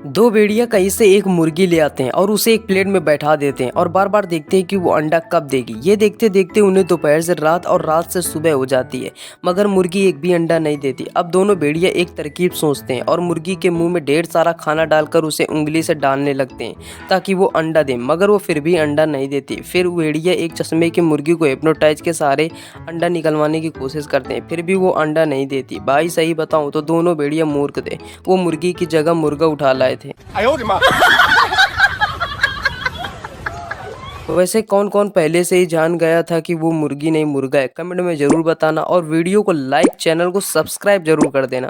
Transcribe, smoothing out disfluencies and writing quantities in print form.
दो भेड़िया कहीं से एक मुर्गी ले आते हैं और उसे एक प्लेट में बैठा देते हैं और बार बार देखते हैं कि वो अंडा कब देगी। ये देखते देखते उन्हें दोपहर से रात और रात से सुबह हो जाती है, मगर मुर्गी एक भी अंडा नहीं देती। अब दोनों भेड़िया एक तरकीब सोचते हैं और मुर्गी के मुंह में ढेर सारा खाना डालकर उसे उंगली से डालने लगते हैं ताकि वो अंडा दे, मगर वो फिर भी अंडा नहीं देती। फिर भेड़िया एक चश्मे की मुर्गी को हिप्नोटाइज के सहारे अंडा निकलवाने की कोशिश करते हैं, फिर भी वो अंडा नहीं देती। भाई सही बताऊं तो दोनों भेड़िया मूर्ख थे, वो मुर्गी की जगह मुर्गा उठा लाए थे। 哎呦我的妈！ वैसे कौन कौन पहले से ही जान गया था कि वो मुर्गी नहीं मुर्गा है? कमेंट में जरूर बताना और वीडियो को लाइक, चैनल को सब्सक्राइब जरूर कर देना।